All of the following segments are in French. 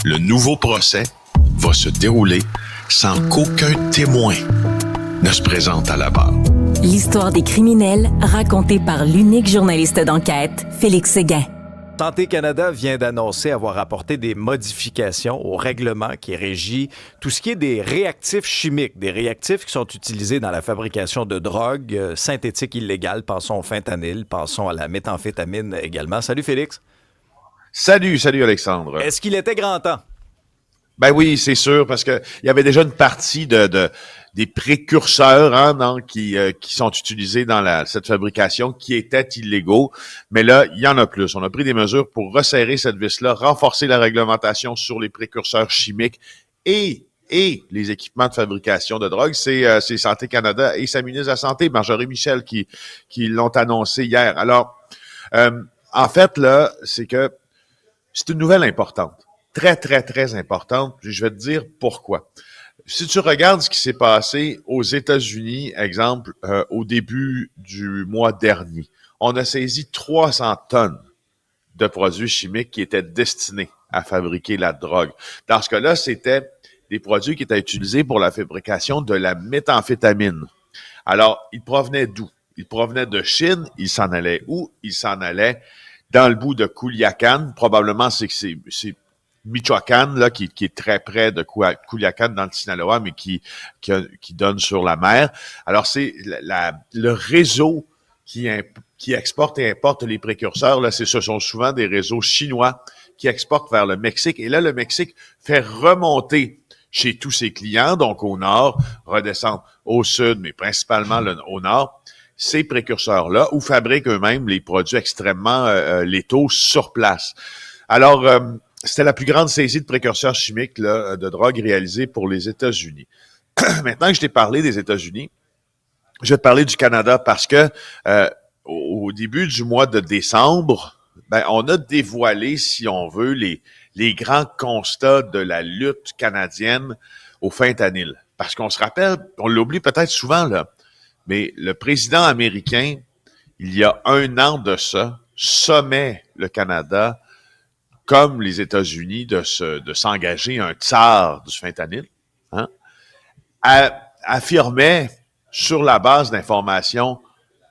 Le nouveau procès va se dérouler sans qu'aucun témoin ne se présente à la barre. L'histoire des criminels racontée par l'unique journaliste d'enquête, Félix Séguin. Santé Canada vient d'annoncer avoir apporté des modifications au règlement qui régit tout ce qui est des réactifs chimiques, des réactifs qui sont utilisés dans la fabrication de drogues synthétiques illégales. Pensons au fentanyl, pensons à la méthamphétamine également. Salut Félix. Salut Alexandre. Est-ce qu'il était grand temps? Ben oui, c'est sûr, parce que il y avait déjà une partie des précurseurs qui sont utilisés dans cette fabrication qui étaient illégaux. Mais là, il y en a plus. On a pris des mesures pour resserrer cette vis-là, renforcer la réglementation sur les précurseurs chimiques et les équipements de fabrication de drogue. C'est Santé Canada et sa ministre de la Santé, Marjorie Michel, qui l'ont annoncé hier. Alors, en fait, là, c'est que c'est une nouvelle importante. Très, très, très importante. Je vais te dire pourquoi. Si tu regardes ce qui s'est passé aux États-Unis, exemple, au début du mois dernier, on a saisi 300 tonnes de produits chimiques qui étaient destinés à fabriquer la drogue. Dans ce cas-là, c'était des produits qui étaient utilisés pour la fabrication de la méthamphétamine. Alors, ils provenaient d'où? Ils provenaient de Chine. Ils s'en allaient où? Ils s'en allaient dans le bout de Culiacán. Probablement, c'est Michoacán, là, qui est très près de Culiacán dans le Sinaloa, mais qui donne sur la mer. Alors, c'est le réseau qui exporte et importe les précurseurs. Là, ce sont souvent des réseaux chinois qui exportent vers le Mexique. Et là, le Mexique fait remonter chez tous ses clients, donc au nord, redescendre au sud, mais principalement au nord, ces précurseurs-là, ou fabriquent eux-mêmes les produits extrêmement létaux sur place. Alors, c'était la plus grande saisie de précurseurs chimiques là, de drogue réalisée pour les États-Unis. Maintenant que je t'ai parlé des États-Unis, je vais te parler du Canada parce que au début du mois de décembre, on a dévoilé, si on veut, les grands constats de la lutte canadienne au fentanyl. Parce qu'on se rappelle, on l'oublie peut-être souvent, là, mais le président américain, il y a 1 an de ça, sommait le Canada comme les États-Unis, de s'engager un tsar du fentanyl, affirmait sur la base d'informations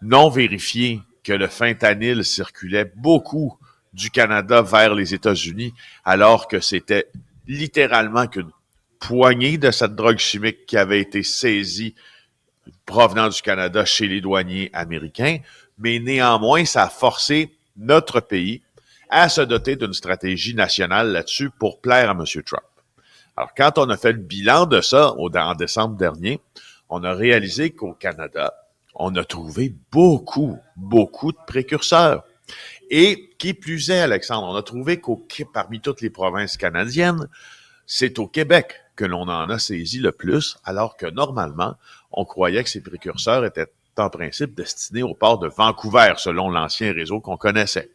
non vérifiées que le fentanyl circulait beaucoup du Canada vers les États-Unis, alors que c'était littéralement qu'une poignée de cette drogue chimique qui avait été saisie provenant du Canada chez les douaniers américains, mais néanmoins, ça a forcé notre pays à se doter d'une stratégie nationale là-dessus pour plaire à M. Trump. Alors, quand on a fait le bilan de ça en décembre dernier, on a réalisé qu'au Canada, on a trouvé beaucoup de précurseurs. Et qui plus est, Alexandre, on a trouvé parmi toutes les provinces canadiennes, c'est au Québec que l'on en a saisi le plus, alors que normalement, on croyait que ces précurseurs étaient en principe destinés au port de Vancouver, selon l'ancien réseau qu'on connaissait.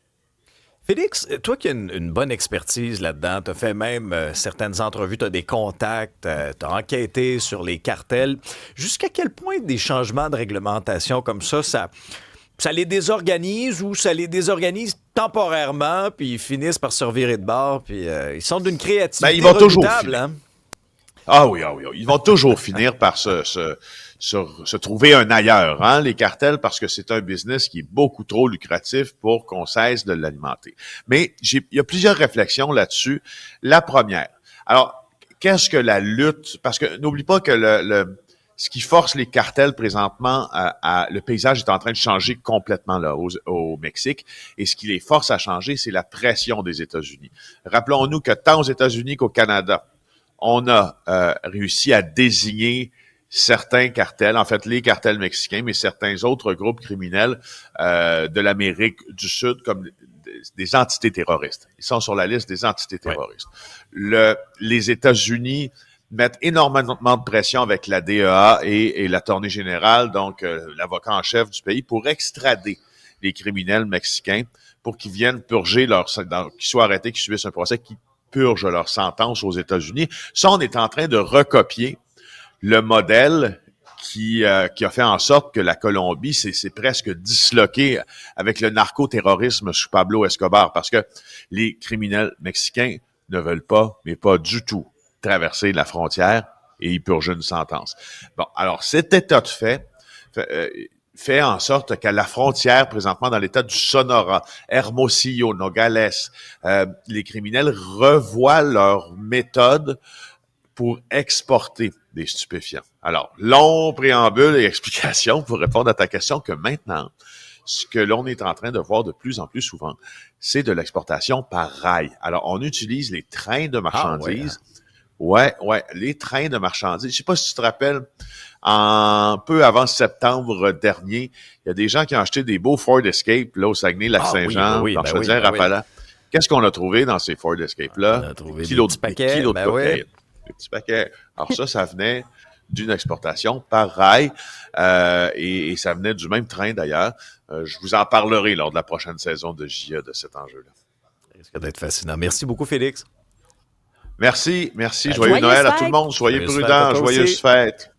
Félix, toi qui as une bonne expertise là-dedans, tu as fait même certaines entrevues, tu as des contacts, tu as enquêté sur les cartels. Jusqu'à quel point des changements de réglementation comme ça les désorganise ou ça les désorganise temporairement, puis ils finissent par se revirer de bord, puis ils sont d'une créativité ils vont toujours redoutable, hein? Ah oui. Ils vont toujours finir par se trouver un ailleurs, les cartels, parce que c'est un business qui est beaucoup trop lucratif pour qu'on cesse de l'alimenter. Mais il y a plusieurs réflexions là-dessus. La première, alors, qu'est-ce que la lutte, parce que n'oublie pas que ce qui force les cartels présentement, le paysage est en train de changer complètement là au Mexique, et ce qui les force à changer, c'est la pression des États-Unis. Rappelons-nous que tant aux États-Unis qu'au Canada, on a réussi à désigner certains cartels, en fait les cartels mexicains, mais certains autres groupes criminels de l'Amérique du Sud comme des entités terroristes. Ils sont sur la liste des entités terroristes. Ouais. Les États-Unis mettent énormément de pression avec la DEA et l'attorney général, donc l'avocat en chef du pays, pour extrader les criminels mexicains pour qu'ils viennent purger qu'ils soient arrêtés, qu'ils subissent un procès, qu'ils purgent leur sentence aux États-Unis. Ça, on est en train de recopier le modèle qui a fait en sorte que la Colombie s'est presque disloquée avec le narcoterrorisme sous Pablo Escobar, parce que les criminels mexicains ne veulent pas, mais pas du tout, traverser la frontière et y purger une sentence. Bon, alors cet état de fait en sorte qu'à la frontière, présentement dans l'état du Sonora, Hermosillo, Nogales, les criminels revoient leur méthode pour exporter des stupéfiants. Alors, long préambule et explication pour répondre à ta question que maintenant, ce que l'on est en train de voir de plus en plus souvent, c'est de l'exportation par rail. Alors, on utilise les trains de marchandises. Ouais, les trains de marchandises. Je sais pas si tu te rappelles, peu avant septembre dernier, il y a des gens qui ont acheté des beaux Ford Escape là au Saguenay-Lac-Saint-Jean, par Chaudière-Appalaches. Qu'est-ce qu'on a trouvé dans ces Ford Escape-là? On a trouvé Kilos des petits paquets. de cocaïne. Des petits paquets. Alors ça venait d'une exportation par rail et ça venait du même train d'ailleurs. Je vous en parlerai lors de la prochaine saison de JA de cet enjeu-là. Ça risque d'être fascinant. Merci beaucoup, Félix. Merci. Joyeux Noël à tout le monde. Soyez prudents. Joyeuses fêtes.